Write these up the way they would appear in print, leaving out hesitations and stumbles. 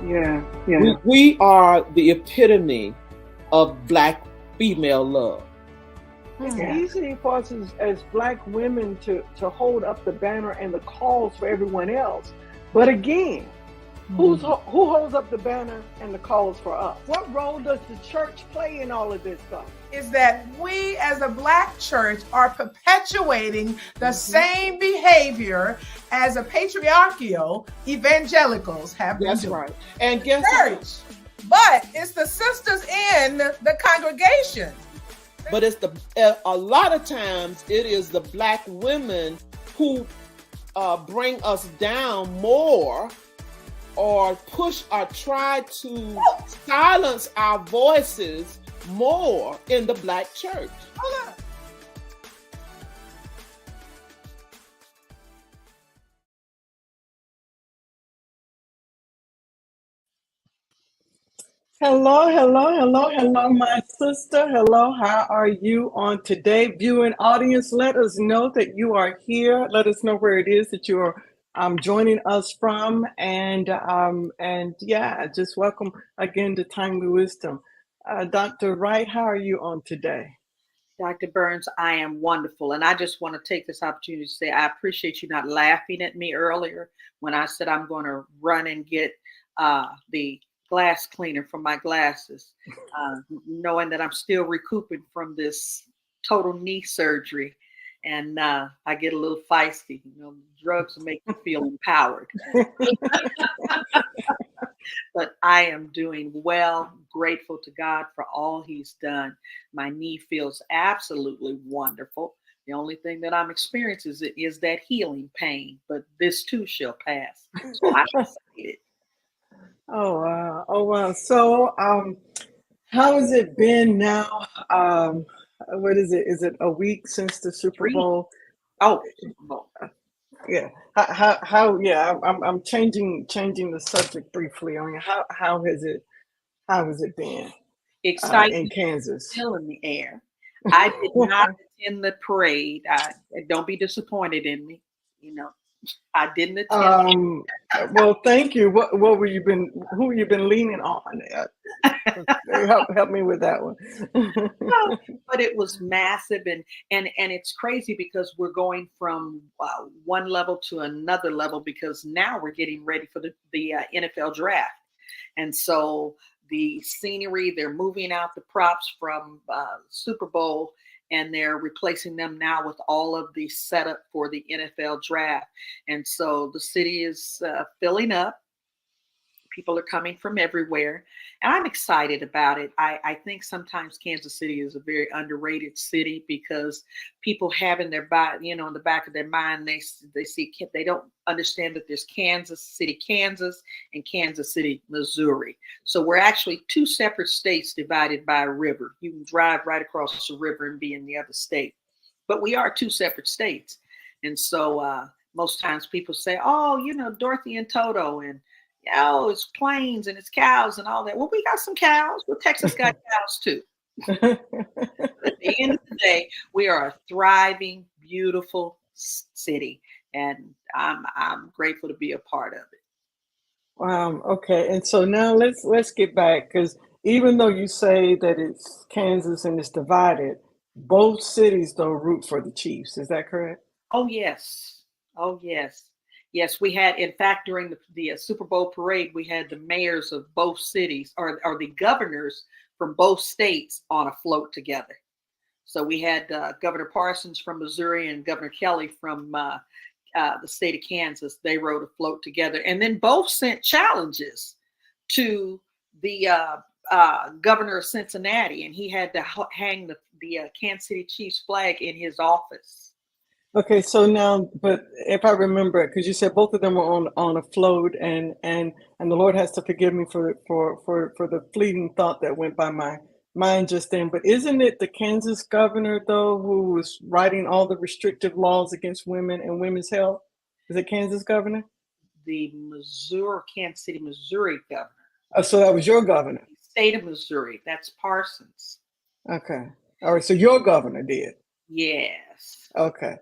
Yeah, yeah. We are the epitome of Black female love. It's Yeah. easy for us as Black women to hold up the banner and the calls for everyone else. But again, who holds up the banner and the calls for us? What role does the church play in all of this stuff? Is that we as a Black church are perpetuating the same behavior as a patriarchal evangelicals have been That's doing. right. And guess Church, but it's the sisters in the congregation. But it's a lot of times it is the Black women who bring us down more, or push or try to silence our voices more in the Black church. Hold on. Hello, my sister. Hello, how are you on today? Viewing audience, let us know that you are here. Let us know where it is that you are joining us from. And yeah, just welcome again to Timely Wisdom. Dr. Wright, how are you on today? Dr. Burns, I am wonderful. And I just want to take this opportunity to say I appreciate you not laughing at me earlier when I said I'm going to run and get the glass cleaner from my glasses, knowing that I'm still recouping from this total knee surgery. And I get a little feisty. You know, drugs make me feel empowered. But I am doing well, grateful to God for all he's done. My knee feels absolutely wonderful. The only thing that I'm experiencing is that healing pain, but this too shall pass. So I'm excited. Oh, wow. Oh, wow. So, how has it been now? What is it? Is it a week since the Super Bowl? Oh, Super Bowl. Yeah. How? Yeah. I'm changing the subject briefly. I mean, how has it been Exciting. in Kansas? Still in the air. I did not attend the parade. Don't be disappointed in me. You know, I didn't attend. Well, thank you. What were you been? Who you been leaning on? Help me with that one. But it was massive, and it's crazy because we're going from one level to another level, because now we're getting ready for the NFL draft, and so the scenery, they're moving out the props from Super Bowl, and they're replacing them now with all of the setup for the NFL draft. And so the city is filling up. People are coming from everywhere, and I'm excited about it. I think sometimes Kansas City is a very underrated city because people have in their in the back of their mind, they see, they don't understand that there's Kansas City, Kansas, and Kansas City, Missouri. So we're actually two separate states divided by a river. You can drive right across the river and be in the other state, but we are two separate states. And so most times people say, oh, Dorothy and Toto, and it's plains and it's cows and all that. Well, we got some cows. Well, Texas got cows too. At the end of the day, we are a thriving, beautiful city, and I'm grateful to be a part of it. Wow. Okay. And so now let's get back, because even though you say that it's Kansas and it's divided, both cities though root for the Chiefs. Is that correct? Oh yes. Oh yes. Yes, we had, in fact, during the Super Bowl parade, we had the mayors of both cities, or the governors from both states, on a float together. So we had Governor Parsons from Missouri and Governor Kelly from the state of Kansas. They rode a float together, and then both sent challenges to the governor of Cincinnati, and he had to hang the Kansas City Chiefs flag in his office. Okay, so now, but if I remember it, because you said both of them were on a float, and the Lord has to forgive me for the fleeting thought that went by my mind just then. But isn't it the Kansas governor though who was writing all the restrictive laws against women and women's health? Is it Kansas governor? The Kansas City, Missouri governor. Oh, so that was your governor. The state of Missouri. That's Parsons. Okay. All right. So your governor did. Yes. Okay.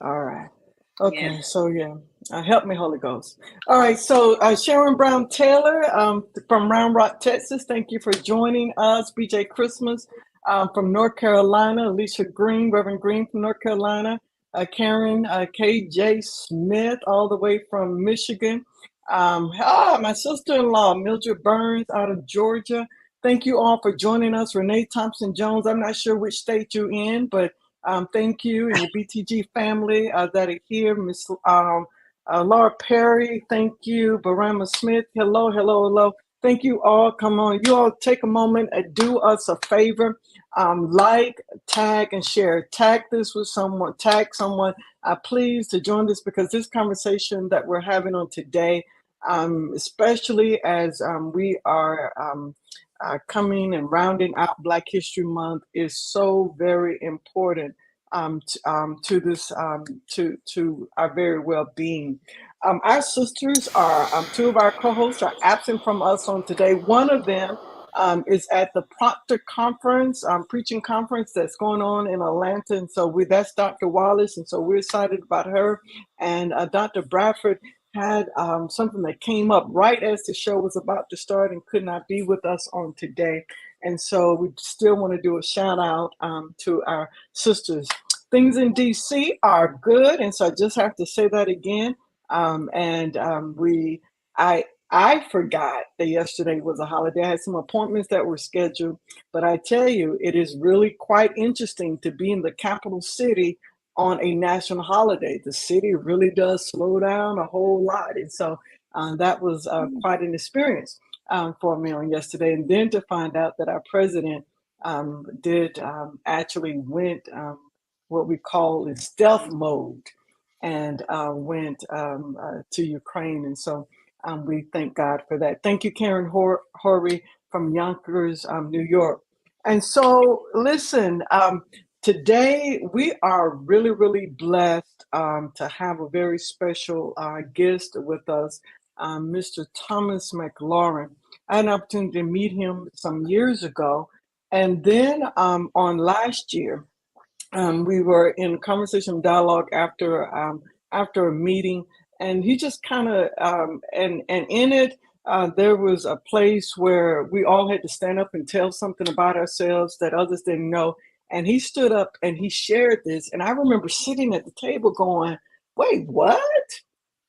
All right. Okay, so yeah, help me, Holy Ghost. All right, so Sharon Brown Taylor from Round Rock, Texas. Thank you for joining us. BJ Christmas from North Carolina. Alicia Green, Reverend Green from North Carolina. Karen KJ Smith, all the way from Michigan. My sister-in-law, Mildred Burns, out of Georgia. Thank you all for joining us. Renee Thompson Jones. I'm not sure which state you're in, but thank you and your BTG family that are here. Miss Laura Perry, thank you. Barama Smith, hello, hello, hello. Thank you all. Come on, you all take a moment and do us a favor. Like, tag, and share. Tag this with someone. Tag someone, please, to join this, because this conversation that we're having on today, especially as we are coming and rounding out Black History Month, is so very important to this to our very well-being. Our sisters are two of our co-hosts are absent from us on today. One of them is at the Proctor Conference, preaching conference that's going on in Atlanta, and so that's Dr. Wallace, and so we're excited about her. And Dr. Bradford had something that came up right as the show was about to start and could not be with us on today. And so we still want to do a shout out to our sisters. Things in DC are good, and so I just have to say that again. I forgot that yesterday was a holiday. I had some appointments that were scheduled, but I tell you, it is really quite interesting to be in the capital city on a national holiday. The city really does slow down a whole lot, and so that was quite an experience for me on yesterday. And then to find out that our president did actually went what we call in stealth mode and went to Ukraine. And so we thank God for that. Thank you, Karen Horry from Yonkers, New York. And so, listen, today we are really, really blessed to have a very special guest with us, Mr. Thomas McLaurin. I had an opportunity to meet him some years ago. And then on last year, we were in conversation dialogue after a meeting, and he just kind of and in it there was a place where we all had to stand up and tell something about ourselves that others didn't know. And he stood up and he shared this, and I remember sitting at the table going, "Wait, what?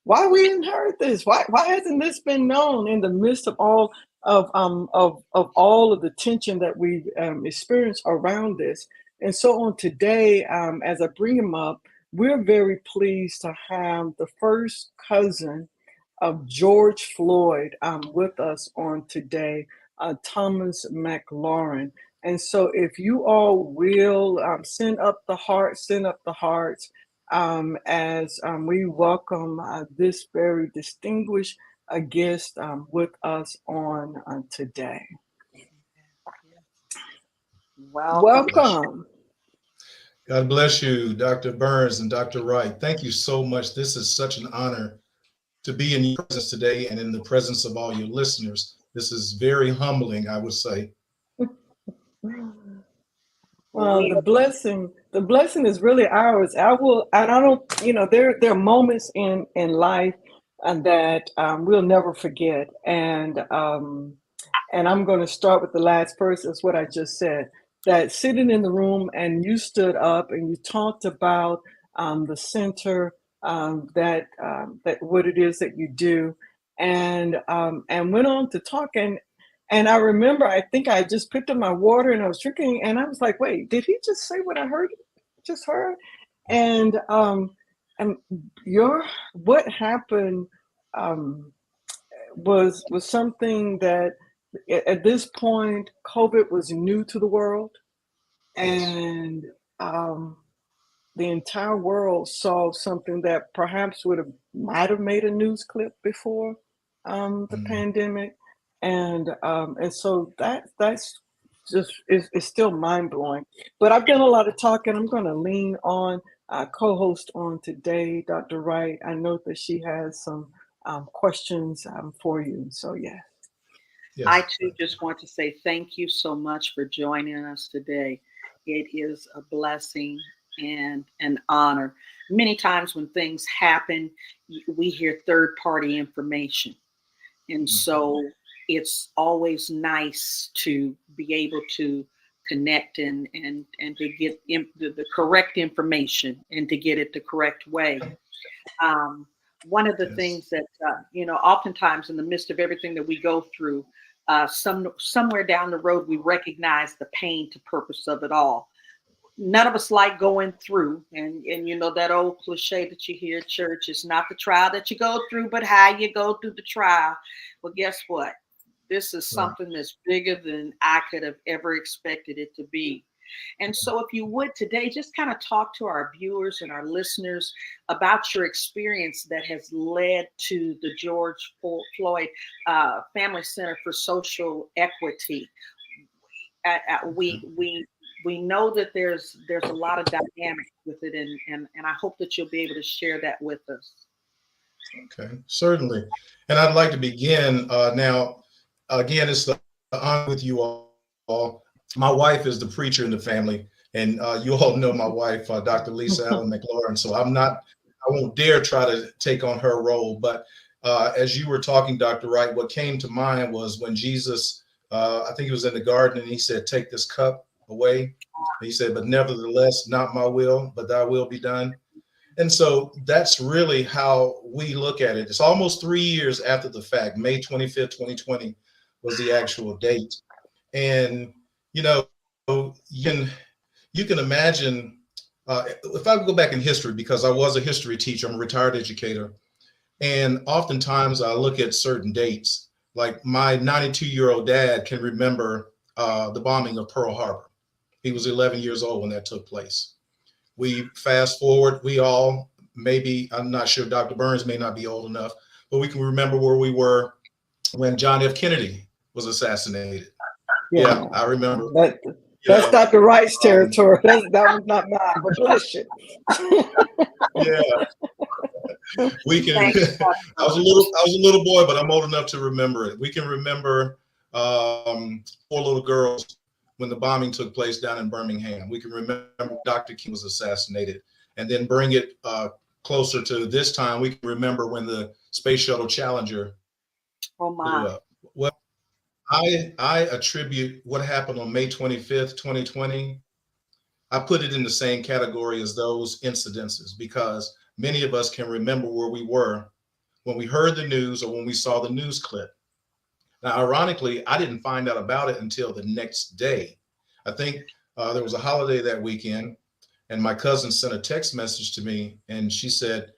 Why we hadn't heard this? Why hasn't this been known?" In the midst of all of all of the tension that we've experienced around this. And so on today, as I bring him up, we're very pleased to have the first cousin of George Floyd with us on today, Thomas McLaurin. And so if you all will send up the hearts, as we welcome this very distinguished guest with us on today. Welcome. God bless you, Dr. Burns and Dr. Wright. Thank you so much. This is such an honor to be in your presence today and in the presence of all your listeners. This is very humbling, I would say. Well, the blessing is really ours. I don't, there are moments in life that we'll never forget. And I'm going to start with the last person. Is what I just said. That sitting in the room and you stood up and you talked about the center, that what it is that you do, and went on to talk. And I remember, I think I just picked up my water and I was drinking, and I was like, "Wait, did he just say what I just heard?" And what happened was something that at this point, COVID was new to the world, and the entire world saw something that perhaps might have made a news clip before the pandemic, and so that's just is still mind blowing. But I've done a lot of talking. I'm going to lean on co-host on today, Dr. Wright. I know that she has some questions for you. So yeah. Yes. I too just want to say thank you so much for joining us today. It is a blessing and an honor. many times when things happen, we hear third-party information. And so it's always nice to be able to connect and to get the correct information and to get it the correct way. One of the things that, oftentimes in the midst of everything that we go through, somewhere down the road, we recognize the pain to purpose of it all. None of us like going through, and that old cliche that you hear at church, is not the trial that you go through, but how you go through the trial. Well, guess what? This is something that's bigger than I could have ever expected it to be. And so if you would today, just kind of talk to our viewers and our listeners about your experience that has led to the George Floyd Family Center for Social Equity. We know that there's a lot of dynamics with it, and I hope that you'll be able to share that with us. Okay, certainly. And I'd like to begin now. Again, it's the honor with you all. My wife is the preacher in the family, and you all know my wife, Dr. Lisa Allen McLaurin. So I won't dare try to take on her role. But as you were talking, Dr. Wright, what came to mind was when Jesus, I think he was in the garden, and he said, "Take this cup away." And he said, "But nevertheless, not my will, but thy will be done." And so that's really how we look at it. It's almost 3 years after the fact. May 25th, 2020 was the actual date. And, you can imagine, if I go back in history, because I was a history teacher, I'm a retired educator. And oftentimes I look at certain dates, like my 92-year-old dad can remember the bombing of Pearl Harbor. He was 11 years old when that took place. We fast forward, we all, maybe, I'm not sure, Dr. Burns may not be old enough, but we can remember where we were when John F. Kennedy was assassinated. Yeah, I remember. That's Dr. Wright's territory. That was not mine, but bless you. Yeah. We can. I was a little boy, but I'm old enough to remember it. We can remember 4 little girls when the bombing took place down in Birmingham. We can remember Dr. King was assassinated, and then bring it closer to this time. We can remember when the Space Shuttle Challenger blew up. Well, I attribute what happened on May 25th, 2020. I put it in the same category as those incidences, because many of us can remember where we were when we heard the news or when we saw the news clip. Now, ironically, I didn't find out about it until the next day. I think there was a holiday that weekend, and my cousin sent a text message to me, and she said,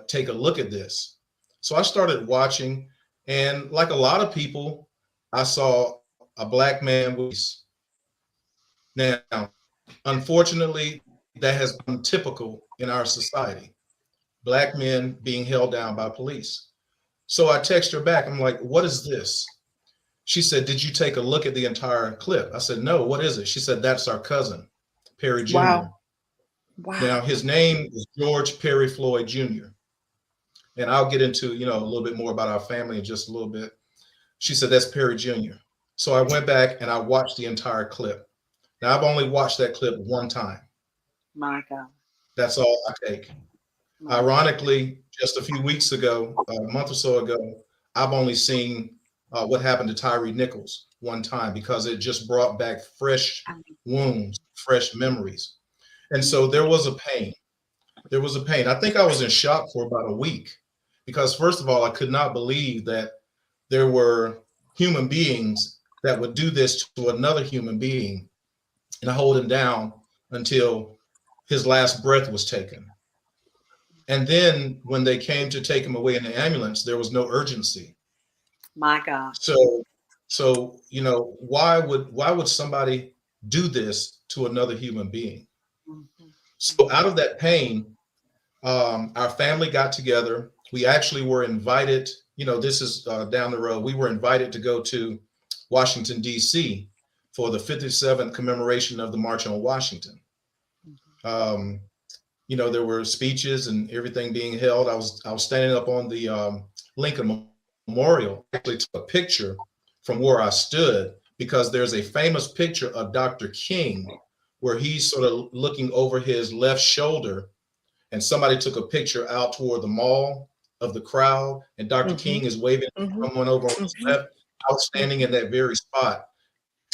"Take a look at this." So I started watching, and like a lot of people, I saw a black man with. Now, unfortunately, that has been typical in our society. Black men being held down by police. So I text her back. I'm like, "What is this?" She said, "Did you take a look at the entire clip?" I said, "No, what is it?" She said, "That's our cousin, Perry Jr." Wow. Now, his name is George Perry Floyd Jr. And I'll get into, a little bit more about our family in just a little bit. She said, "That's Perry Jr." So I went back and I watched the entire clip. Now, I've only watched that clip one time. My God. That's all I take. Ironically, just a few weeks ago, a month or so ago, I've only seen what happened to Tyree Nichols one time, because it just brought back fresh wounds, fresh memories. And so there was a pain. There was a pain. I think I was in shock for about a week, because first of all, I could not believe that there were human beings that would do this to another human being and hold him down until his last breath was taken. And then when they came to take him away in the ambulance, there was no urgency. My God. So why would somebody do this to another human being? Mm-hmm. So out of that pain, our family got together. We actually were invited, this is down the road. We were invited to go to Washington, D.C. for the 57th commemoration of the March on Washington. There were speeches and everything being held. I was standing up on the Lincoln Memorial. I actually took a picture from where I stood, because there's a famous picture of Dr. King where he's sort of looking over his left shoulder, and somebody took a picture out toward the mall of the crowd, and Dr. King is waving at someone over on his left. I was standing in that very spot,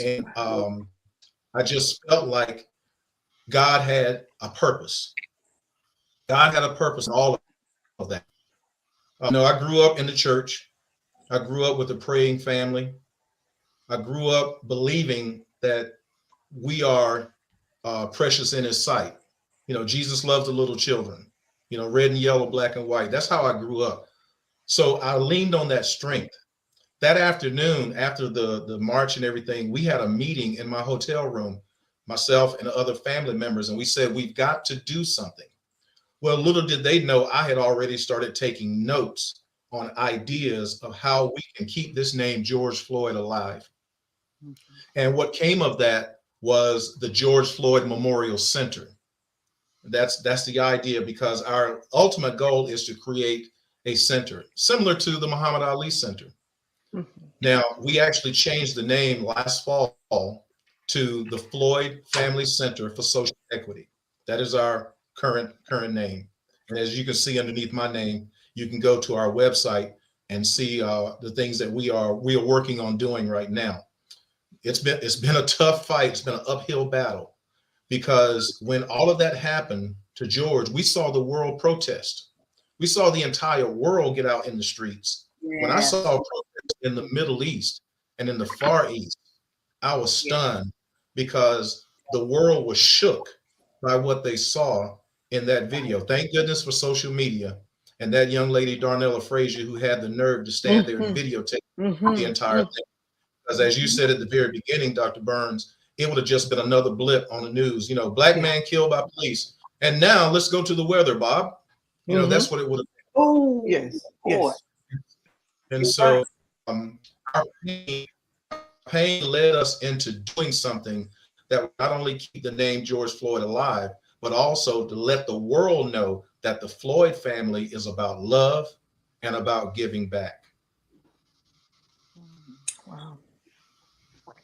and I just felt like God had a purpose. God had a purpose in all of that. I grew up in the church. I grew up with a praying family. I grew up believing that we are precious in his sight. Jesus loves the little children, red and yellow, black and white. That's how I grew up. So I leaned on that strength. That afternoon, after the march and everything, we had a meeting in my hotel room, myself and other family members, and we said, we've got to do something. Well, little did they know I had already started taking notes on ideas of how we can keep this name George Floyd alive. And what came of that was the George Floyd Memorial Center. That's the idea, because our ultimate goal is to create a center similar to the Muhammad Ali Center. Now, we actually changed the name last fall to the Floyd Family Center for Social Equity. That is our current name. And as you can see underneath my name, you can go to our website and see the things that we are working on doing right now. It's been a tough fight. It's been an uphill battle, because when all of that happened to George, we saw the world protest. We saw the entire world get out in the streets. Yeah. When I saw protests in the Middle East and in the Far East, I was stunned, because the world was shook by what they saw in that video. Thank goodness for social media and that young lady, Darnella Frazier, who had the nerve to stand there and videotape the entire thing. Because as you said at the very beginning, Dr. Burns, it would have just been another blip on the news. Black man killed by police. And now let's go to the weather, Bob. That's what it would have been. Oh, yes. And so our pain led us into doing something that would not only keep the name George Floyd alive, but also to let the world know that the Floyd family is about love and about giving back. Wow.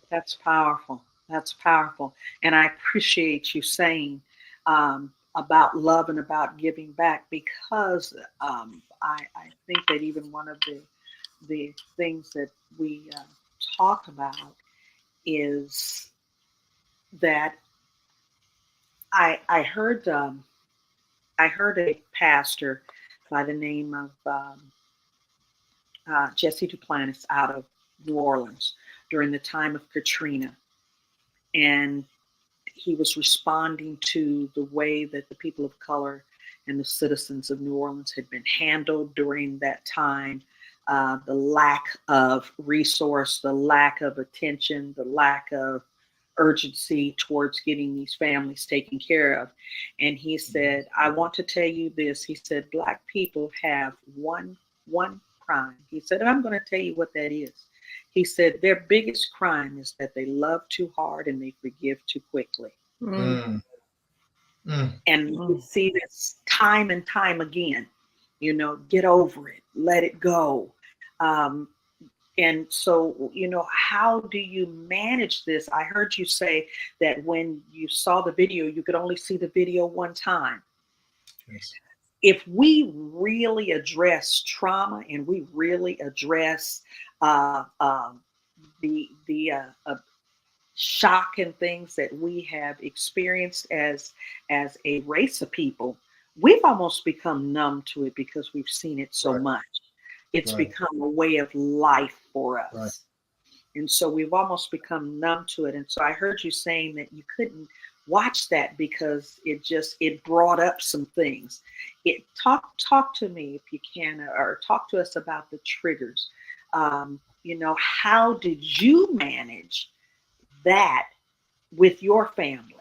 That's powerful. That's powerful. And I appreciate you saying about love and about giving back, because I think that even one of the things that we talk about is that I heard a pastor by the name of Jesse Duplantis out of New Orleans during the time of Katrina. And he was responding to the way that the people of color and the citizens of New Orleans had been handled during that time, the lack of resource, the lack of attention, the lack of urgency towards getting these families taken care of. And he said, I want to tell you this. He said, Black people have one crime. He said, and I'm going to tell you what that is. He said, their biggest crime is that they love too hard and they forgive too quickly. And we see this time and time again, get over it, let it go. And so, how do you manage this? I heard you say that when you saw the video, you could only see the video one time. Yes. If we really address trauma and we really address the shock and things that we have experienced as a race of people, we've almost become numb to it because we've seen it so much. It's become a way of life for us. And so we've almost become numb to it. And so I heard you saying that you couldn't watch that because it brought up some things. Talk to me if you can, or talk to us about the triggers. How did you manage that with your family?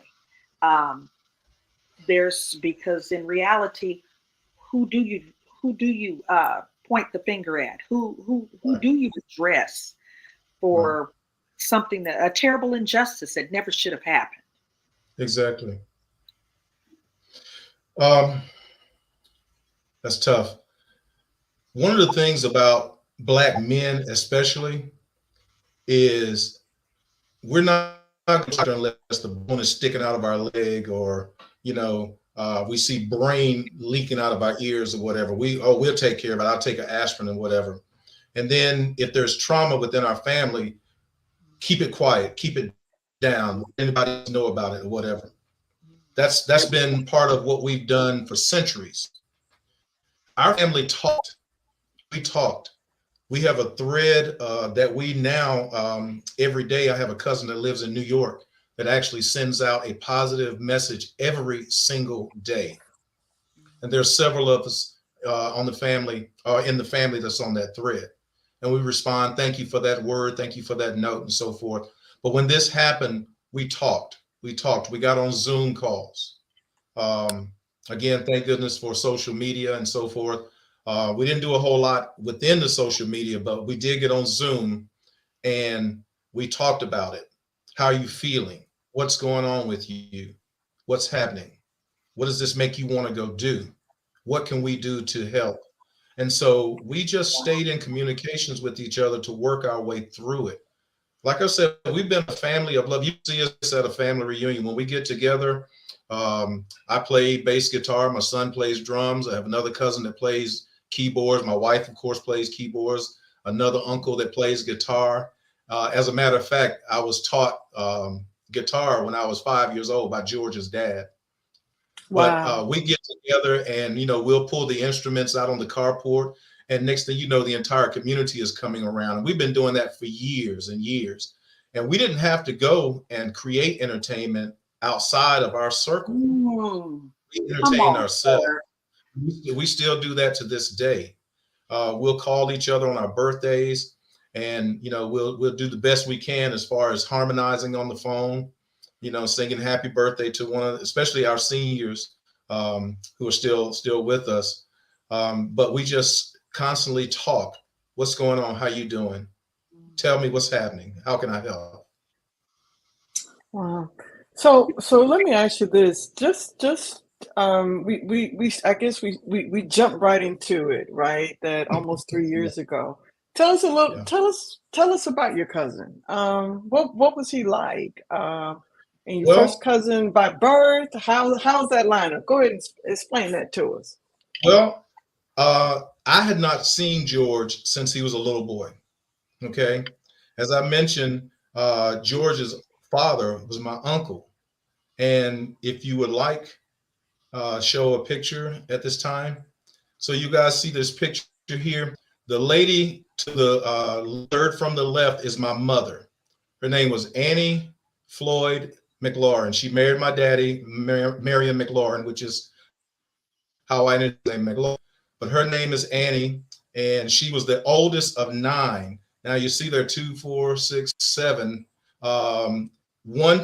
Because in reality, who do you point the finger at? Who do you address for something a terrible injustice that never should have happened? Exactly. That's tough. One of the things about Black men especially is we're not going to unless the bone is sticking out of our leg, or We see brain leaking out of our ears or whatever. We'll take care of it. I'll take an aspirin and whatever. And then if there's trauma within our family, keep it quiet, keep it down. Anybody know about it or whatever. That's been part of what we've done for centuries. Our family talked. We talked. We have a thread that we now, every day, I have a cousin that lives in New York that actually sends out a positive message every single day. And there's several of us in the family that's on that thread. And we respond, thank you for that word, thank you for that note, and so forth. But when this happened, we talked. We got on Zoom calls. Again, thank goodness for social media and so forth. We didn't do a whole lot within the social media, but we did get on Zoom and we talked about it. How are you feeling? What's going on with you? What's happening? What does this make you want to go do? What can we do to help? And so we just stayed in communications with each other to work our way through it. Like I said, we've been a family of love. You see us at a family reunion. When we get together, I play bass guitar. My son plays drums. I have another cousin that plays keyboards. My wife, of course, plays keyboards. Another uncle that plays guitar. As a matter of fact, I was taught guitar when I was 5 years old by George's dad. Wow. But we get together and, we'll pull the instruments out on the carport. And next thing you know, the entire community is coming around. And we've been doing that for years and years. And we didn't have to go and create entertainment outside of our circle. We entertain ourselves. We still do that to this day. We'll call each other on our birthdays, and we'll do the best we can as far as harmonizing on the phone, singing happy birthday to especially our seniors who are still with us. But we just constantly talk. What's going on? How you doing? Tell me what's happening. How can I help? Wow. So let me ask you this. We I guess we jumped right into it, right? That almost 3 years ago. Tell us a little. Yeah. Tell us about your cousin. What was he like? And your Well- first cousin by birth. How's that lineup? Go ahead and explain that to us. Well, I had not seen George since he was a little boy. Okay, as I mentioned, George's father was my uncle. And if you would like, show a picture at this time. So you guys see this picture here. The lady to the third from the left is my mother. Her name was Annie Floyd McLaurin. She married my daddy, Marion McLaurin, which is how I ended up McLaurin. But her name is Annie, and she was the oldest of 9. Now you see there 2, 4, 6, 7. One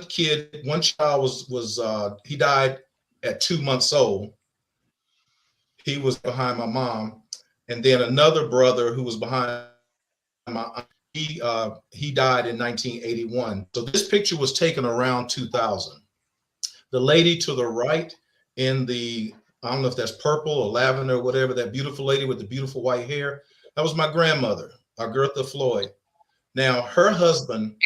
child was he died at 2 months old. He was behind my mom, and then another brother who was behind my aunt, he died in 1981. So this picture was taken around 2000. The lady to the right in the, I don't know if that's purple or lavender or whatever, that beautiful lady with the beautiful white hair, that was my grandmother, Agatha Floyd. Now her husband,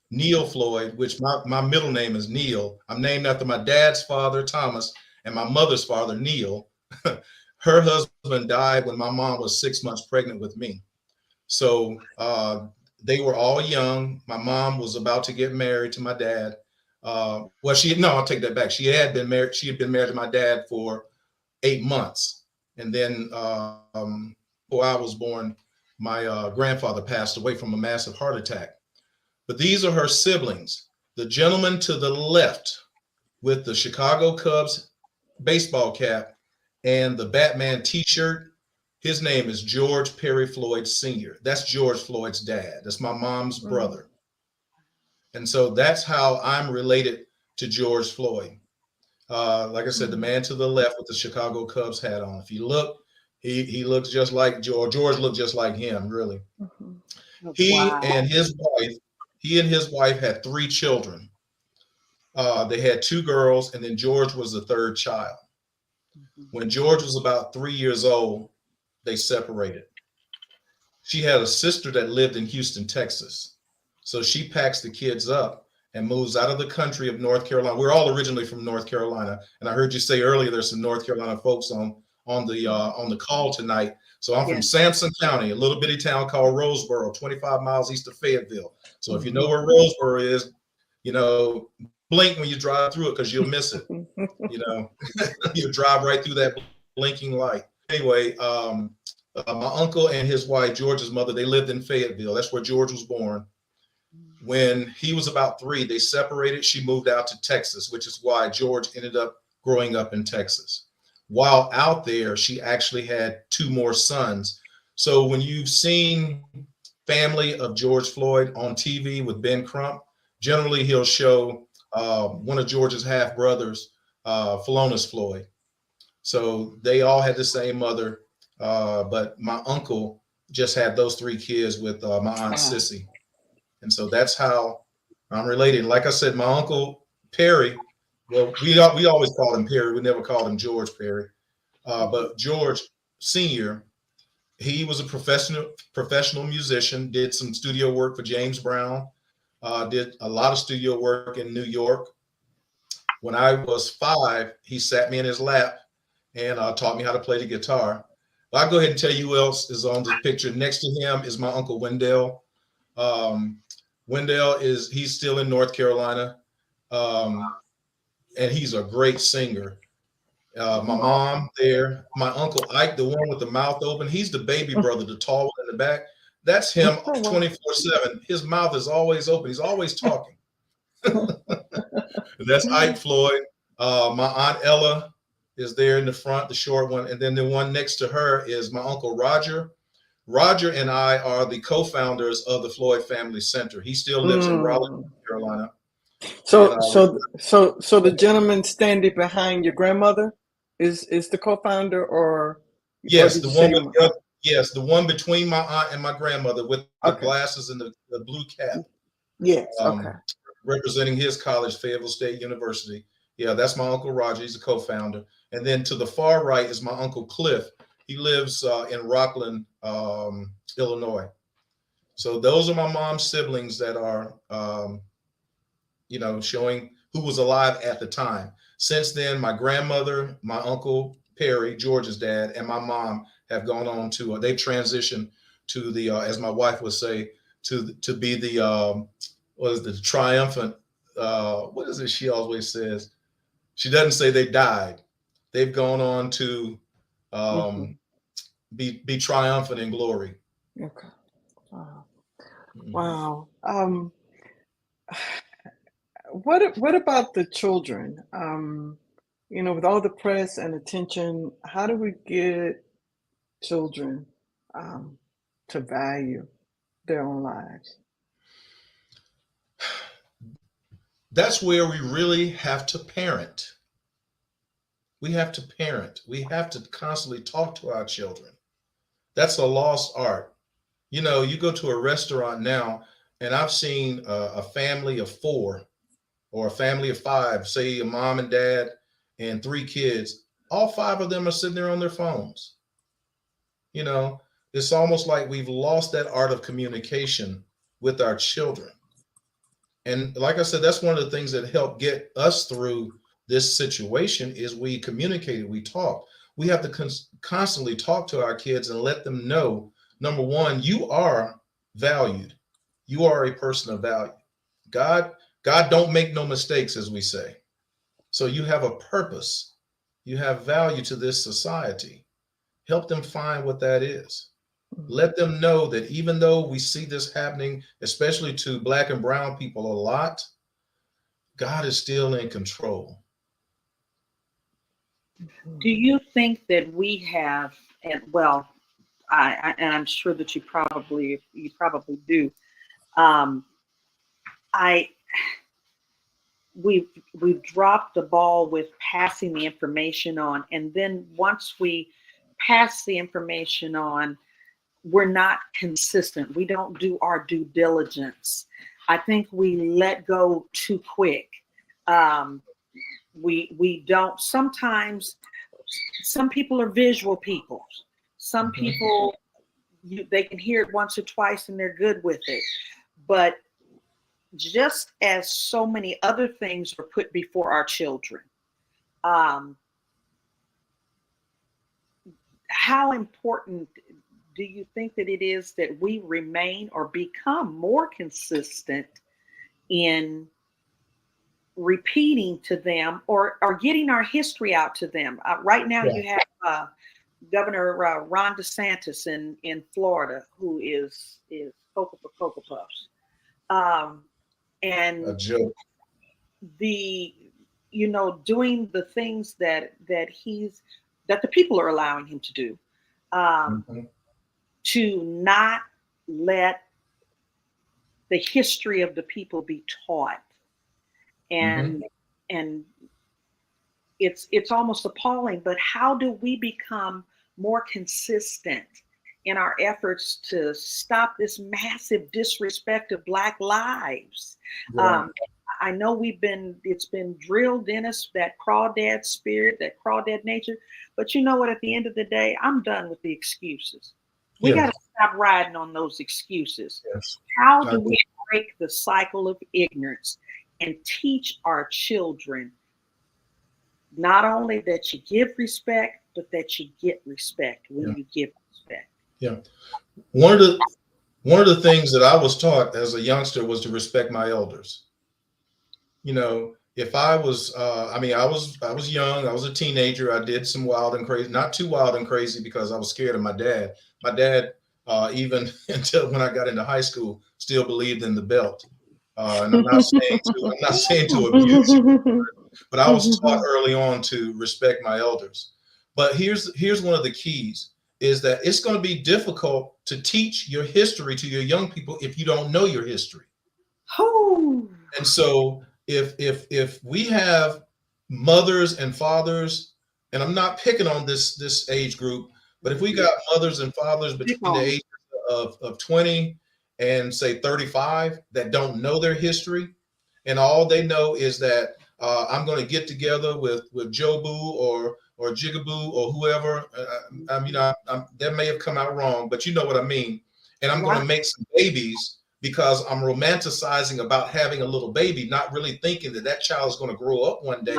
Neil Floyd, which my middle name is Neil. I'm named after my dad's father, Thomas, and my mother's father, Neil. Her husband died when my mom was 6 months pregnant with me. So they were all young. My mom was about to get married to my dad. I'll take that back. She had been married to my dad for 8 months. And then before I was born, my grandfather passed away from a massive heart attack. But these are her siblings. The gentleman to the left with the Chicago Cubs baseball cap and the Batman t-shirt, his name is George Perry Floyd Sr. That's George Floyd's dad. That's my mom's brother. And so that's how I'm related to George Floyd. Like I said, the man to the left with the Chicago Cubs hat on. If you look, he looks just like George. George looked just like him, really. He and his wife had 3 children. They had 2 girls, and then George was the 3rd child. When George was about 3 years old, they separated. She had a sister that lived in Houston, Texas. So she packs the kids up and moves out of the country of North Carolina. We're all originally from North Carolina, and I heard you say earlier there's some North Carolina folks on the call tonight. So I'm from Sampson County, a little bitty town called Roseboro, 25 miles east of Fayetteville. So if you know where Roseboro is, you know, blink when you drive through it because you'll miss it. You know, you drive right through that blinking light. Anyway, my uncle and his wife, George's mother, they lived in Fayetteville. That's where George was born. When he was about 3, they separated. She moved out to Texas, which is why George ended up growing up in Texas. While out there, she actually had 2 more sons. So when you've seen Family of George Floyd on TV with Ben Crump, generally he'll show one of George's half brothers, Philonis Floyd. So they all had the same mother, but my uncle just had those 3 kids with my Aunt Sissy. And so that's how I'm related. Like I said, my uncle Perry, well, we always called him Perry. We never called him George Perry. But George Sr., he was a professional musician, did some studio work for James Brown, did a lot of studio work in New York. When I was 5, he sat me in his lap and taught me how to play the guitar. But I'll go ahead and tell you who else is on the picture. Next to him is my Uncle Wendell. Wendell he's still in North Carolina. And he's a great singer. My mom there, my Uncle Ike, the one with the mouth open, he's the baby brother, the tall one in the back. That's him 24/7. His mouth is always open. He's always talking. That's Ike Floyd. My Aunt Ella is there in the front, the short one. And then the one next to her is my Uncle Roger. Roger and I are the co-founders of the Floyd Family Center. He still lives in Raleigh, North Carolina. So the gentleman standing behind your grandmother is the co-founder, or yes, the one between my aunt and my grandmother with the glasses and the blue cap. Yes, okay. Representing his college, Fayetteville State University. Yeah, that's my Uncle Roger. He's a co-founder. And then to the far right is my Uncle Cliff. He lives in Rockland, Illinois. So those are my mom's siblings that are, showing who was alive at the time. Since then, my grandmother, my Uncle Perry, George's dad, and my mom have gone on to, they've transitioned to the, as my wife would say, to be the, the triumphant, what is it she always says? She doesn't say they died. They've gone on to be triumphant in glory. Okay. Wow. What about the children? With all the press and attention, how do we get children to value their own lives? That's where we really have to parent. We have to parent. We have to constantly talk to our children. That's a lost art. You go to a restaurant now, and I've seen a family of 4 or a family of 5, say a mom and dad and 3 kids. All 5 of them are sitting there on their phones. It's almost like we've lost that art of communication with our children. And like I said, that's one of the things that helped get us through this situation is we communicated, we talked. We have to constantly talk to our kids and let them know, number one, you are valued. You are a person of value. God don't make no mistakes, as we say. So you have a purpose. You have value to this society. Help them find what that is. Let them know that even though we see this happening, especially to Black and brown people a lot, God is still in control. Do you think that we have, and well, I'm sure that you probably do. We've dropped the ball with passing the information on, and then once we pass the information on, we're not consistent. We don't do our due diligence. I think we let go too quick. We don't. Sometimes some people are visual people. Some people, they can hear it once or twice and they're good with it. But just as so many other things are put before our children, how important do you think that it is that we remain or become more consistent in repeating to them or getting our history out to them? Right now, you have Governor Ron DeSantis in Florida, who is Cocoa for Cocoa Puffs, and A joke. doing the things that the people are allowing him to do, to not let the history of the people be taught, and it's almost appalling. But how do we become more consistent in our efforts to stop this massive disrespect of Black lives? Right. I know it's been drilled in us, that crawdad spirit, that crawdad nature. But you know what? At the end of the day, I'm done with the excuses. We got to stop riding on those excuses. Yes. How do we break the cycle of ignorance and teach our children not only that you give respect, but that you get respect when you give respect? Yeah. One of the things that I was taught as a youngster was to respect my elders. If I was, I was young, I was a teenager. I did some wild and crazy, not too wild and crazy because I was scared of my dad. My dad, even until when I got into high school, still believed in the belt. And I'm not saying to abuse you, but I was taught early on to respect my elders. But here's one of the keys is that it's going to be difficult to teach your history to your young people if you don't know your history. Oh. And so if we have mothers and fathers, and I'm not picking on this age group, but if we got mothers and fathers between the ages of 20 and say 35 that don't know their history, and all they know is that I'm going to get together with Jobu or Jigaboo or whoever. That may have come out wrong, but you know what I mean. And I'm going to make some babies because I'm romanticizing about having a little baby, not really thinking that child is going to grow up one day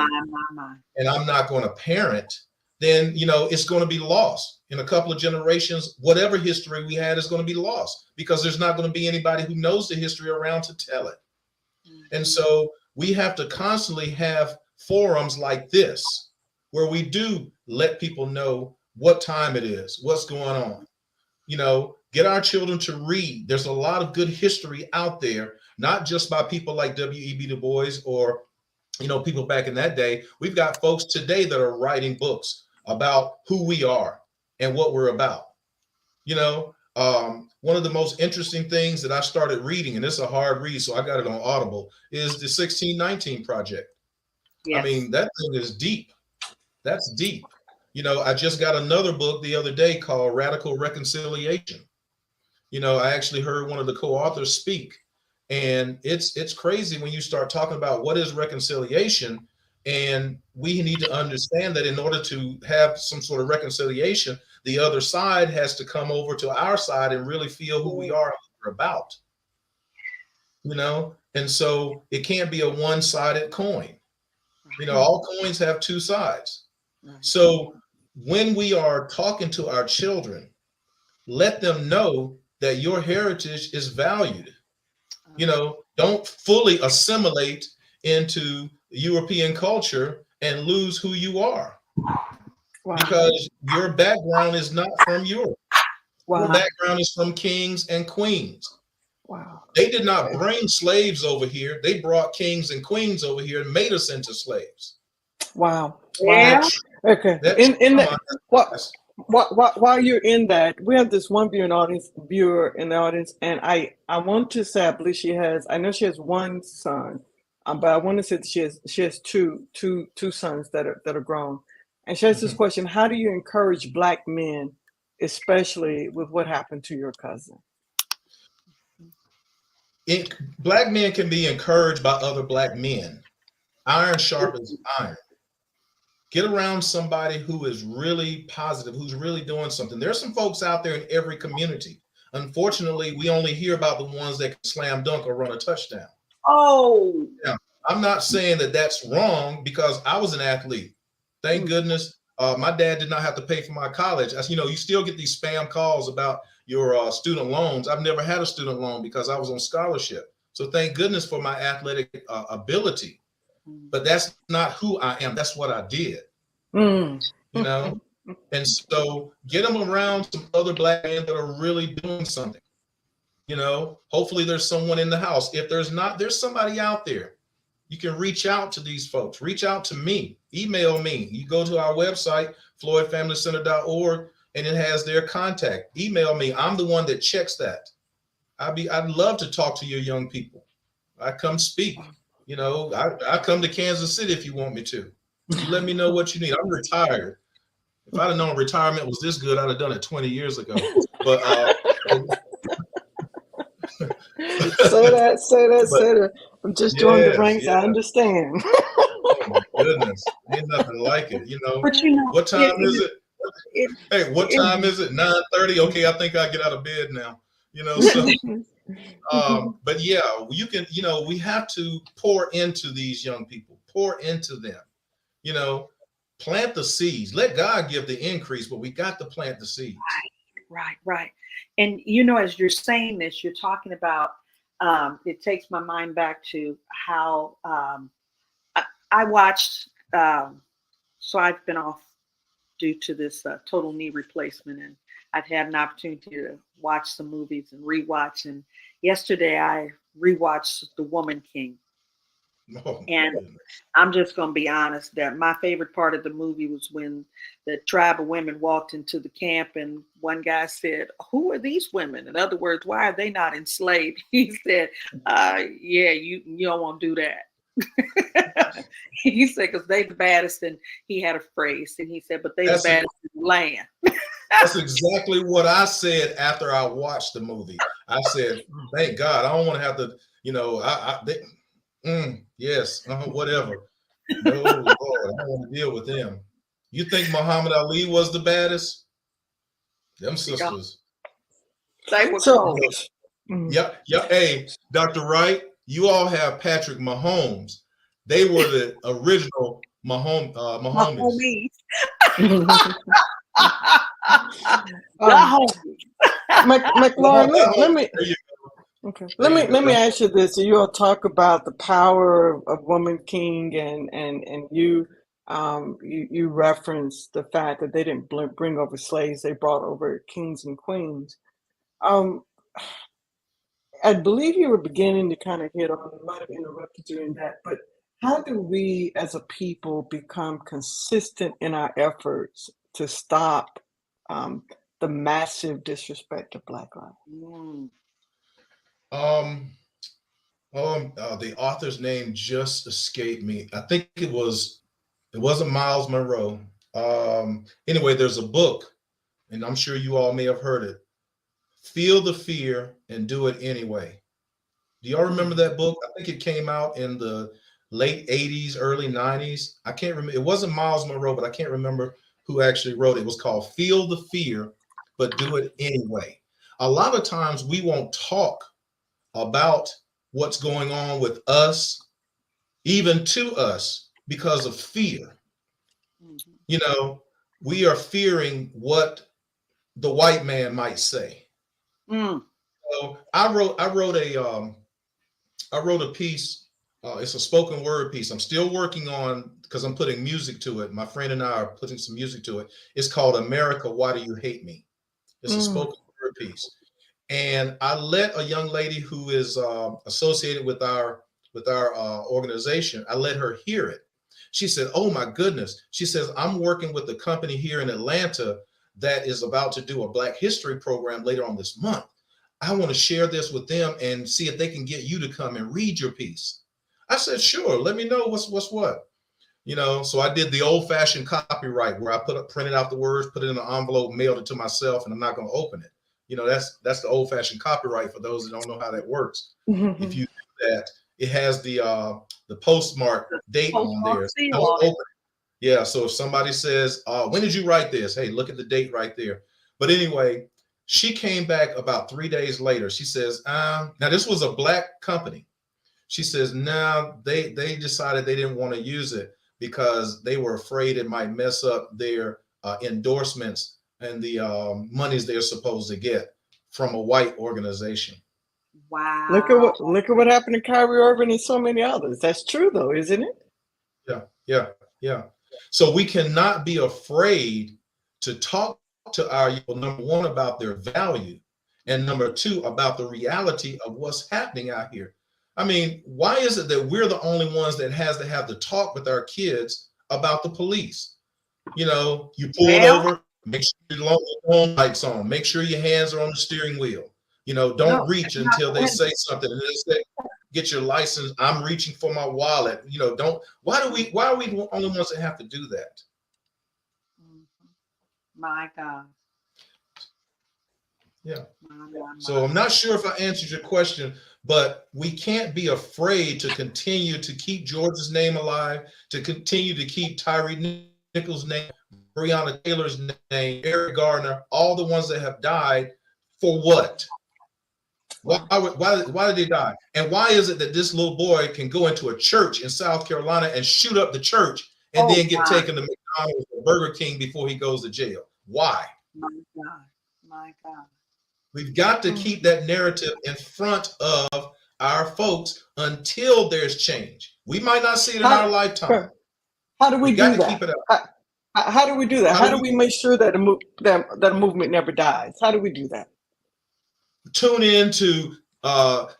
and I'm not going to parent. Then, it's going to be lost in a couple of generations. Whatever history we had is going to be lost because there's not going to be anybody who knows the history around to tell it. And so we have to constantly have forums like this where we do let people know what time it is, what's going on. Get our children to read. There's a lot of good history out there, not just by people like W.E.B. Du Bois or, people back in that day. We've got folks today that are writing books about who we are and what we're about. One of the most interesting things that I started reading, and it's a hard read, so I got it on Audible, is the 1619 Project. Yes. I mean, that thing is deep. That's deep. I just got another book the other day called Radical Reconciliation. I actually heard one of the co-authors speak, and it's crazy when you start talking about what is reconciliation. And we need to understand that in order to have some sort of reconciliation, the other side has to come over to our side and really feel who we are and what we're about. And so it can't be a one-sided coin. All coins have two sides. So when we are talking to our children, let them know that your heritage is valued. Don't fully assimilate into European culture and lose who you are. Wow. Because your background is not from Europe. Wow. Your background is from kings and queens. Wow. They did not bring slaves over here. They brought kings and queens over here and made us into slaves. Wow. Yeah. Okay. While you're in that, we have this one viewer in the audience, and I want to say, I know she has one son, but I want to say that she has two sons that are grown, and she has this question: how do you encourage Black men, especially with what happened to your cousin? Black men can be encouraged by other Black men. Iron sharpens iron. Get around somebody who is really positive, who's really doing something. There's some folks out there in every community. Unfortunately, we only hear about the ones that can slam dunk or run a touchdown. Oh, Yeah, I'm not saying that that's wrong because I was an athlete. Thank goodness. My dad did not have to pay for my college. As you know, you still get these spam calls about your student loans. I've never had a student loan because I was on scholarship. So thank goodness for my athletic ability. But that's not who I am. That's what I did. Mm. You know, and so get them around some other Black men that are really doing something. You know, hopefully there's someone in the house. If there's not, there's somebody out there. You can reach out to these folks. Reach out to me. Email me. You go to our website, floydfamilycenter.org, and it has their contact. Email me. I'm the one that checks that. I'd love to talk to your young people. I come speak. You know, I come to Kansas City if you want me to. You let me know what you need. I'm retired. If I'd have known retirement was this good, I'd have done it 20 years ago. But say that. I'm just joined the ranks. Yes. I understand. Oh my goodness, ain't nothing like it. You know, but you know, what time is it? Hey, what it- time is it? 9:30. Okay, I think I get out of bed now. You know, so but yeah, you can. You know, we have to pour into these young people. Pour into them. You know, plant the seeds. Let God give the increase, but we got to plant the seeds. Right. And you know, as you're saying this, you're talking about. It takes my mind back to how I watched. So I've been off due to this total knee replacement, and I've had an opportunity to watch some movies and rewatch. And yesterday I rewatched The Woman King. Oh, And goodness. I'm just going to be honest that my favorite part of the movie was when the tribe of women walked into the camp and one guy said, "Who are these women? In other words, why are they not enslaved?" He said, yeah, you don't want to do that. He said, because they the baddest, and he had a phrase, and he said, but they the baddest in the land. That's exactly what I said after I watched the movie. I said, thank God, I don't want to have to, you know, yes, whatever. No, Lord, I don't want to deal with them. You think Muhammad Ali was the baddest? Them sisters. They were So, cold. Yeah. Hey, Dr. Wright, you all have Patrick Mahomes. They were the original Mahomes. Homies. McLaurin, let me. There you Okay. There you Let me go. ask you this. You all talk about the power of Woman King, and you you reference the fact that they didn't bring over slaves; they brought over kings and queens. Um, I believe you were beginning to kind of hit on. I might have interrupted you in that, but how do we, as a people, become consistent in our efforts to stop the massive disrespect of Black lives? The author's name just escaped me. I think it wasn't Miles Monroe. Anyway, there's a book, and I'm sure you all may have heard it. Feel the fear and do it anyway. Do y'all remember that book? I think it came out in the late 80s, early 90s. I can't remember. It wasn't Miles Monroe, but I can't remember who actually wrote it. It was called Feel the Fear, but Do It Anyway. A lot of times we won't talk about what's going on with us, even to us, because of fear. You know, we are fearing what the white man might say. So I wrote a piece. It's a spoken word piece. I'm still working on, because I'm putting music to it. My friend and I are putting some music to it. It's called America, Why Do You Hate Me? It's a spoken word piece. And I let a young lady who is associated with our organization, I let her hear it. She said, "Oh my goodness." She says, "I'm working with a company here in Atlanta that is about to do a Black History program later on this month. I want to share this with them and see if they can get you to come and read your piece." I said, "Sure, let me know what's what." You know, so I did the old-fashioned copyright where I printed out the words, put it in an envelope, mailed it to myself, and I'm not going to open it. You know, that's the old-fashioned copyright for those that don't know how that works. If you do that, it has the postmark date on there. Don't open it. Yeah, so if somebody says, "When did you write this?" Hey, look at the date right there. But anyway, she came back about 3 days later. She says, now this was a Black company. She says, now they decided they didn't want to use it because they were afraid it might mess up their endorsements and the monies they're supposed to get from a white organization. Wow. Look at what happened to Kyrie Irving and so many others. That's true though, isn't it? Yeah. So we cannot be afraid to talk to our people, number one, about their value, and number two, about the reality of what's happening out here. I mean, why is it that we're the only ones that has to have the talk with our kids about the police? You know, you pull over, make sure your long lights on, make sure your hands are on the steering wheel. You know, don't reach until they say something. And they say, get your license. I'm reaching for my wallet. You know, don't. Why are we the only ones that have to do that? My God. Yeah. My God. So I'm not sure if I answered your question, but we can't be afraid to continue to keep George's name alive, to continue to keep Tyree Nichols' name, Breonna Taylor's name, Eric Gardner, all the ones that have died. For what? Why did they die? And why is it that this little boy can go into a church in South Carolina and shoot up the church and then get taken to McDonald's or Burger King before he goes to jail? Why? My God. My God. We've got to keep that narrative in front of our folks until there's change. We might not see it in our lifetime. How do we do that? Keep it up. How do we do that? How do we make sure that that a movement never dies? How do we do that? Tune in to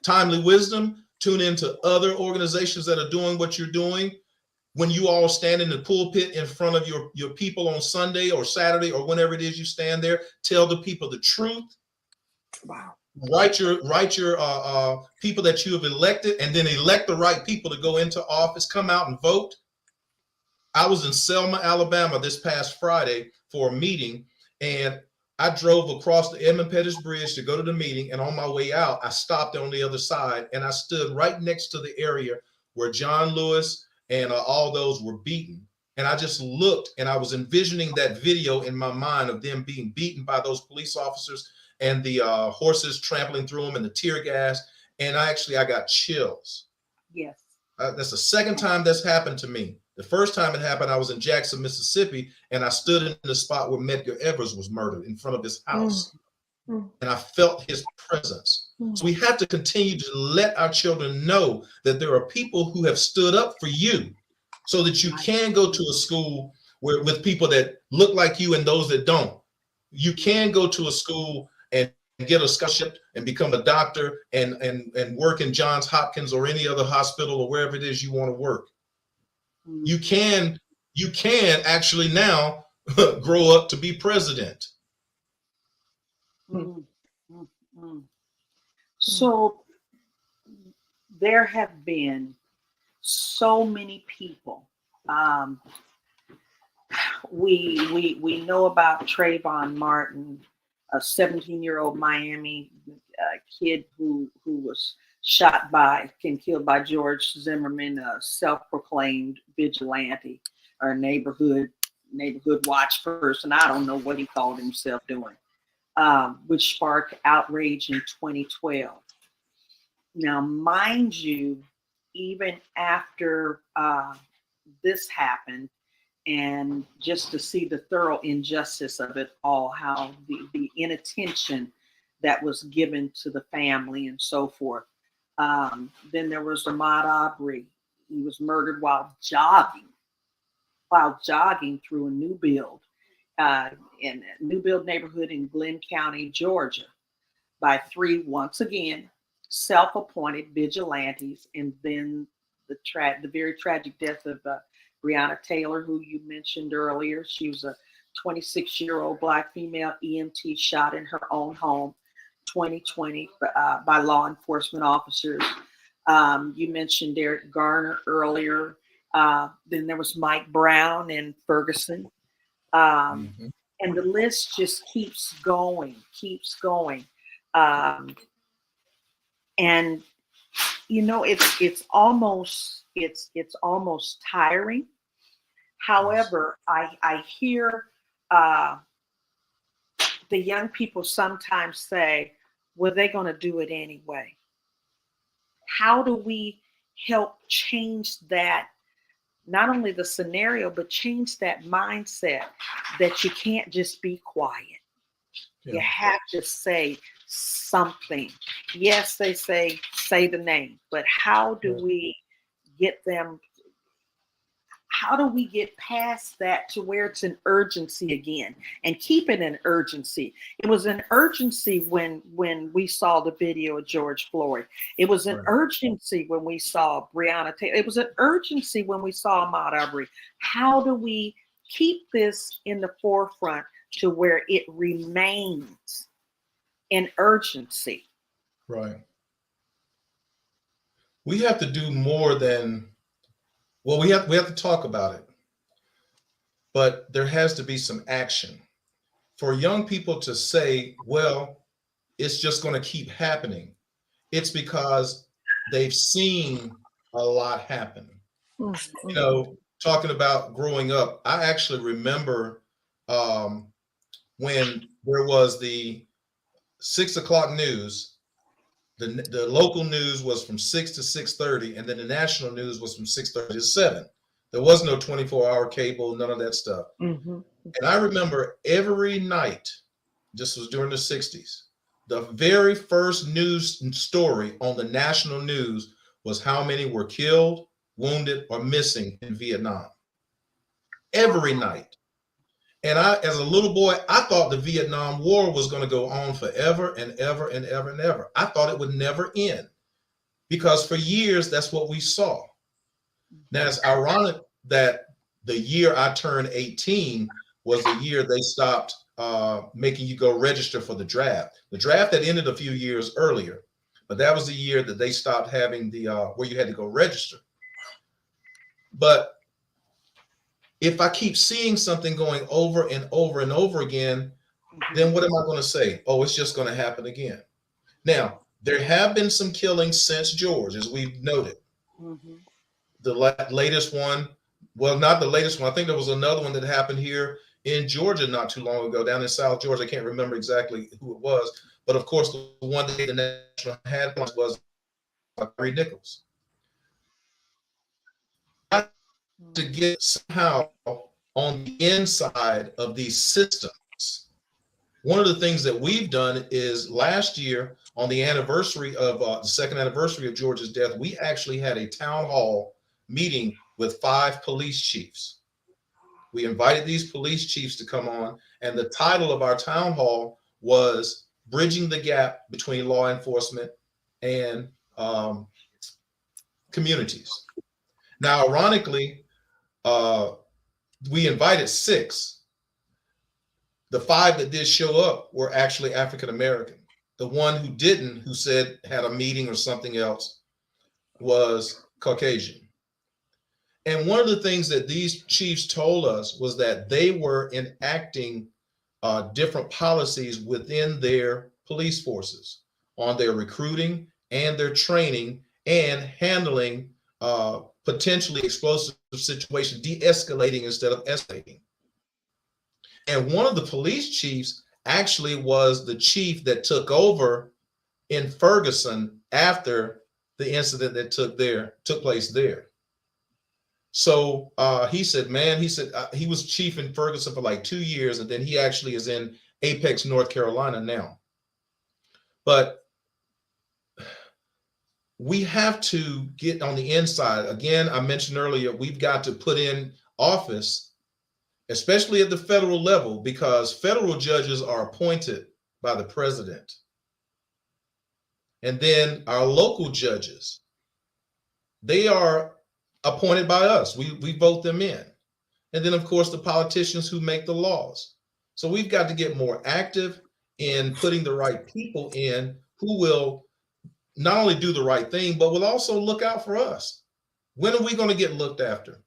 Timely Wisdom. Tune into other organizations that are doing what you're doing. When you all stand in the pulpit in front of your people on Sunday or Saturday or whenever it is you stand there, tell the people the truth. Wow. Write your people that you have elected, and then elect the right people to go into office. Come out and vote. I was in Selma, Alabama this past Friday for a meeting, and I drove across the Edmund Pettus Bridge to go to the meeting, and on my way out, I stopped on the other side, and I stood right next to the area where John Lewis and all those were beaten. And I just looked, and I was envisioning that video in my mind of them being beaten by those police officers and the horses trampling through them and the tear gas. And I got chills. Yes. That's the second time that's happened to me. The first time it happened, I was in Jackson, Mississippi, and I stood in the spot where Medgar Evers was murdered in front of his house. And I felt his presence. So we have to continue to let our children know that there are people who have stood up for you so that you can go to a school with people that look like you and those that don't. You can go to a school and get a scholarship and become a doctor and work in Johns Hopkins or any other hospital or wherever it is you want to work. You can actually now grow up to be president. So there have been so many people. We know about Trayvon Martin, a 17-year-old Miami kid who was shot by and killed by George Zimmerman, a self-proclaimed vigilante or neighborhood watch person. I don't know what he called himself doing, which sparked outrage in 2012. Now, mind you, even after this happened, and just to see the thorough injustice of it all, how the inattention that was given to the family and so forth. Then there was Ahmaud Arbery. He was murdered while jogging through a new build in a new build neighborhood in Glenn County, Georgia, by three, once again, self-appointed vigilantes. And then the very tragic death of Breonna Taylor, who you mentioned earlier. She was a 26-year-old Black female EMT shot in her own home, 2020, by law enforcement officers. You mentioned Eric Garner earlier. Then there was Mike Brown in Ferguson. And the list just keeps going. And you know, it's almost tiring. However, I hear the young people sometimes say, well, they're going to do it anyway. How do we help change that, not only the scenario, but change that mindset that you can't just be quiet. Yeah. You have to say something. Yes, they say the name, but how do we get them? How do we get past that to where it's an urgency again and keep it an urgency? It was an urgency when we saw the video of George Floyd. It was an urgency when we saw Breonna Taylor. It was an urgency when we saw Ahmaud Arbery. How do we keep this in the forefront to where it remains an urgency? Right. We have to do more than, well, we have to talk about it, but there has to be some action. For young people to say, well, it's just going to keep happening, it's because they've seen a lot happen. You know, talking about growing up, I actually remember when there was the 6 o'clock news. The local news was from 6 to 6:30, and then the national news was from 6:30 to 7. There was no 24-hour cable, none of that stuff. And I remember every night, this was during the 60s, the very first news story on the national news was how many were killed, wounded, or missing in Vietnam. Every night. And I, as a little boy, I thought the Vietnam War was going to go on forever and ever and ever and ever. I thought it would never end because for years, that's what we saw. Now, it's ironic that the year I turned 18 was the year they stopped making you go register for the draft. The draft had ended a few years earlier, but that was the year that they stopped having the where you had to go register. But if I keep seeing something going over and over and over again, then what am I going to say? Oh, it's just going to happen again. Now, there have been some killings since George, as we've noted. The latest one, well, not the latest one. I think there was another one that happened here in Georgia not too long ago, down in South Georgia. I can't remember exactly who it was. But of course, the one that the national headlines was Gary Nichols. To get somehow on the inside of these systems. One of the things that we've done is last year on the anniversary of the second anniversary of George's death, we actually had a town hall meeting with 5 police chiefs. We invited these police chiefs to come on, and the title of our town hall was Bridging the Gap Between Law Enforcement and Communities. Now, ironically, we invited 6. The 5 that did show up were actually African American. The one who didn't, who said had a meeting or something else, was Caucasian. And one of the things that these chiefs told us was that they were enacting different policies within their police forces on their recruiting and their training and handling potentially explosive situations, de-escalating instead of escalating. And one of the police chiefs actually was the chief that took over in Ferguson after the incident that took place there. So he said, man, he was chief in Ferguson for like 2 years, and then he actually is in Apex, North Carolina now. But we have to get on the inside. Again, I mentioned earlier, we've got to put in office, especially at the federal level, because federal judges are appointed by the president. And then our local judges, they are appointed by us. We vote them in. And then, of course, the politicians who make the laws. So we've got to get more active in putting the right people in who will not only do the right thing, but will also look out for us. When are we going to get looked after?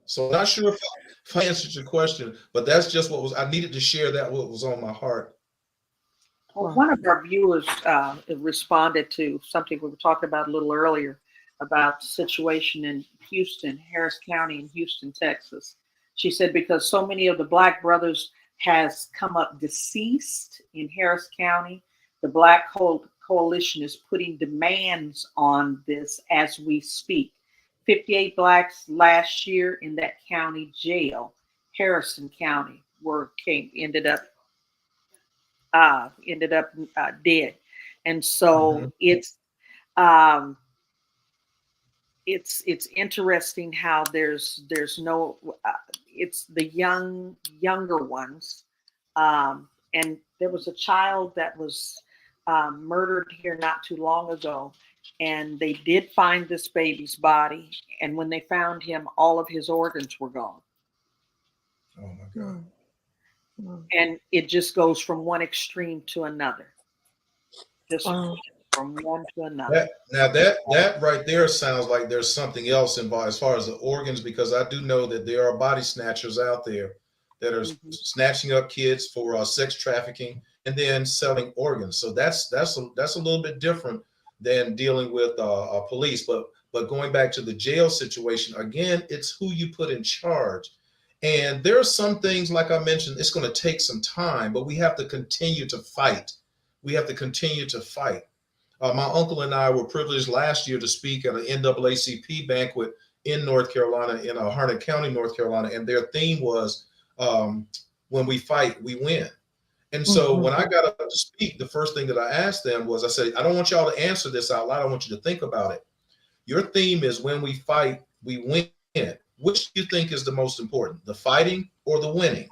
So I'm not sure if I answered your question, but that's just I needed to share that what was on my heart. Well, one of our viewers responded to something we were talking about a little earlier about the situation in Houston, Harris County in Houston, Texas. She said, because so many of the Black brothers has come up deceased in Harris County, the Black Coalition is putting demands on this as we speak. 58 blacks last year in that county jail, Harrison County, ended up dead. And so um, it's interesting how there's no it's the younger ones, and there was a child that was murdered here not too long ago, and they did find this baby's body, and when they found him, all of his organs were gone. Oh my God. And it just goes from one extreme to another, just from one to another. That right there sounds like there's something else involved as far as the organs, because I do know that there are body snatchers out there that are snatching up kids for sex trafficking and then selling organs. So that's a little bit different than dealing with police. But going back to the jail situation again, it's who you put in charge. And there are some things, like I mentioned, it's going to take some time, but we have to continue to fight. We have to continue to fight. My uncle and I were privileged last year to speak at an NAACP banquet in North Carolina, in Harnett County, North Carolina, and their theme was, when we fight, we win. And so when I got up to speak, the first thing that I asked them was, I said, I don't want y'all to answer this out loud. I want you to think about it. Your theme is when we fight, we win. Which do you think is the most important, the fighting or the winning?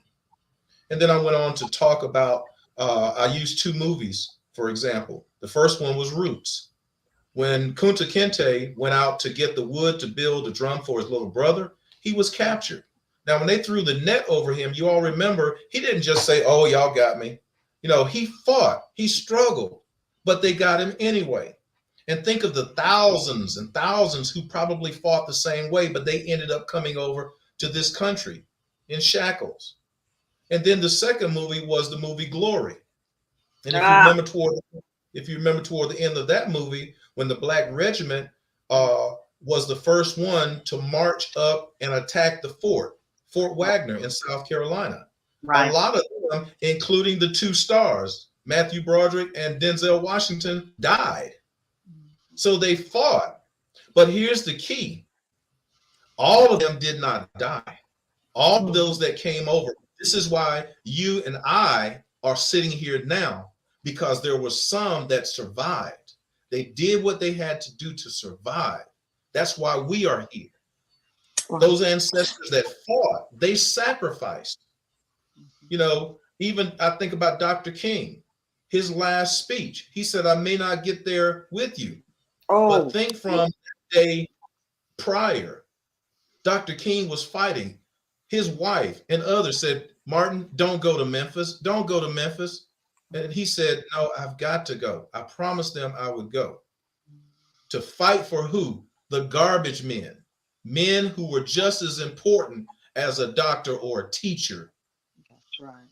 And then I went on to talk about, I used two movies, for example. The first one was Roots. When Kunta Kinte went out to get the wood to build a drum for his little brother, he was captured. Now, when they threw the net over him, you all remember, he didn't just say, oh, y'all got me. You know, he fought, he struggled, but they got him anyway. And think of the thousands and thousands who probably fought the same way, but they ended up coming over to this country in shackles. And then the second movie was the movie Glory. And if you remember toward the end of that movie, when the Black Regiment was the first one to march up and attack the Fort Wagner in South Carolina. Right. A lot of them, including the two stars, Matthew Broderick and Denzel Washington, died. So they fought. But here's the key. All of them did not die. All of those that came over. This is why you and I are sitting here now, because there were some that survived. They did what they had to do to survive. That's why we are here. Those ancestors that fought, they sacrificed. You know, even I think about Dr. King, his last speech. He said, I may not get there with you. But think from the day prior, Dr. King was fighting. His wife and others said, Martin, don't go to Memphis. Don't go to Memphis. And he said, no, I've got to go. I promised them I would go. To fight for who? The garbage men. Men who were just as important as a doctor or a teacher. That's right.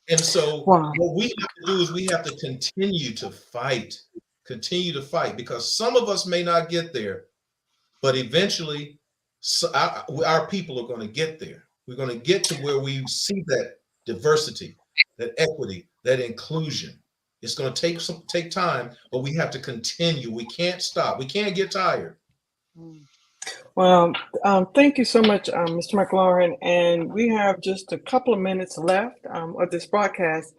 And so what we have to do is we have to continue to fight. Continue to fight, because some of us may not get there, but eventually our people are going to get there. We're going to get to where we see that diversity, that equity, that inclusion. It's going to take time, but we have to continue. We can't stop. We can't get tired. Well, thank you so much, Mr. McLaurin. And we have just a couple of minutes left of this broadcast.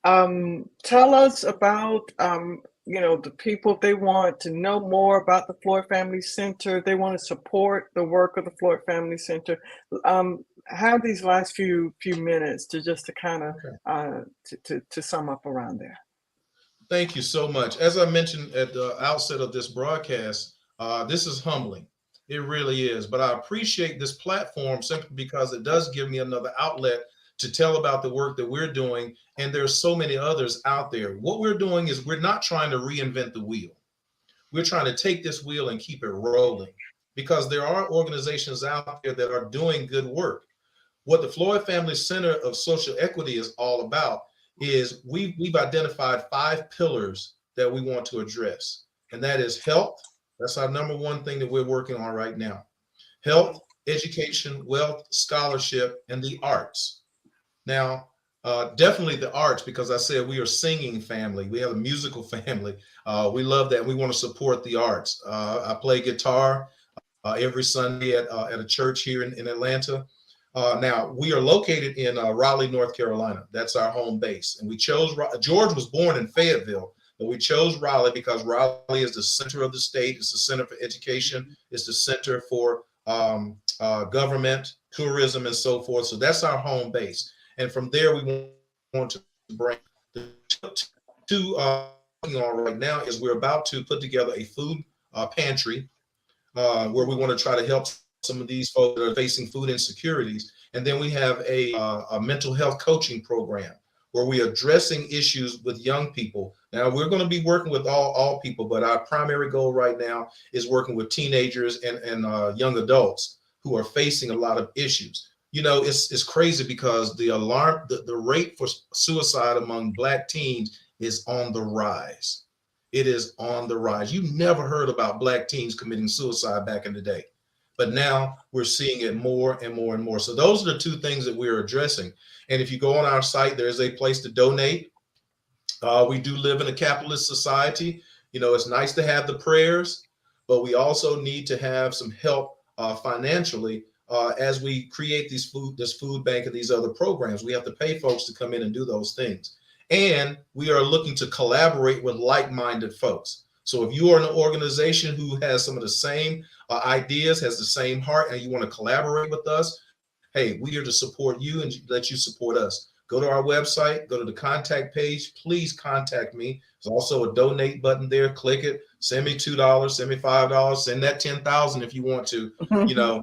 Tell us about the people, if they want to know more about the Floyd Family Center, they want to support the work of the Floyd Family Center, have these last few minutes to kind of to sum up around there. Thank you so much. As I mentioned at the outset of this broadcast, this is humbling. It really is. But I appreciate this platform simply because it does give me another outlet to tell about the work that we're doing. And there's so many others out there. What we're doing is we're not trying to reinvent the wheel. We're trying to take this wheel and keep it rolling, because there are organizations out there that are doing good work. What the Floyd Family Center of Social Equity is all about is we've identified 5 pillars that we want to address. And that is health. That's our number one thing that we're working on right now. Health, education, wealth, scholarship, and the arts. Now, Definitely the arts, because I said we are singing family. We have a musical family. We love that. We want to support the arts. I play guitar every Sunday at a church here in Atlanta. Now, we are located in Raleigh, North Carolina. That's our home base. And we chose, George was born in Fayetteville, but we chose Raleigh because Raleigh is the center of the state. It's the center for education. It's the center for government, tourism, and so forth. So that's our home base. And from there, we want to bring the two working on right now is we're about to put together a food pantry where we want to try to help some of these folks that are facing food insecurities. And then we have a mental health coaching program where we're addressing issues with young people. Now, we're going to be working with all people, but our primary goal right now is working with teenagers and young adults who are facing a lot of issues. You know, it's crazy because the rate for suicide among Black teens is on the rise. It is on the rise. You never heard about Black teens committing suicide back in the day, but now we're seeing it more and more and more. So those are the two things that we're addressing. And if you go on our site, there's a place to donate. We do live in a capitalist society. You know, it's nice to have the prayers, but we also need to have some help financially as we create this food bank and these other programs. We have to pay folks to come in and do those things. And we are looking to collaborate with like-minded folks. So if you are an organization who has some of the same ideas, has the same heart, and you want to collaborate with us, hey, we are to support you and let you support us. Go to our website, go to the contact page, please contact me. There's also a donate button there. Click it, send me $2, send me $5, send that 10,000 if you want to. You know,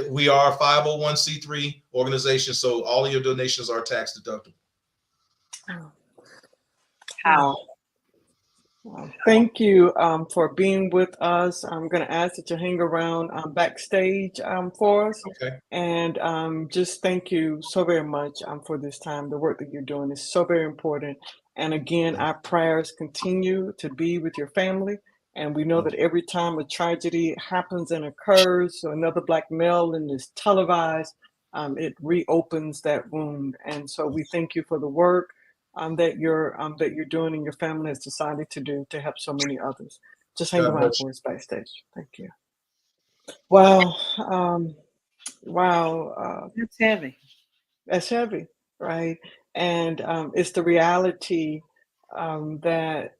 we are a 501c3 organization, so all of your donations are tax deductible. How? Thank you for being with us. I'm going to ask that you hang around backstage for us. Okay. And just thank you so very much for this time. The work that you're doing is so very important. And again, our prayers continue to be with your family. And we know that every time a tragedy happens and occurs, so another Black male and is televised, it reopens that wound. And so we thank you for the work that you're doing and your family has decided to do to help so many others. Just hang around for us backstage. Thank you. Wow. Wow. That's heavy. That's heavy, right? And it's the reality that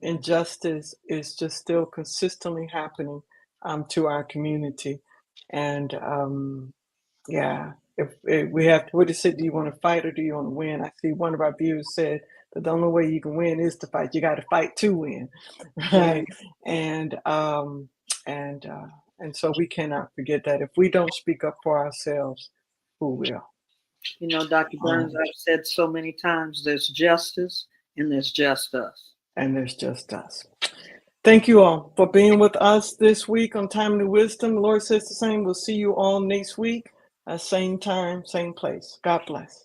injustice is just still consistently happening to our community. And yeah, if we have to, what is it? Do you want to fight or do you want to win? I see one of our viewers said that the only way you can win is to fight. You got to fight to win, right? And so we cannot forget that if we don't speak up for ourselves, who will? You know, Dr. Burns, I've said so many times, there's justice and there's just us. And there's just us. Thank you all for being with us this week on Timely Wisdom. The Lord says the same. We'll see you all next week. Same time, same place. God bless.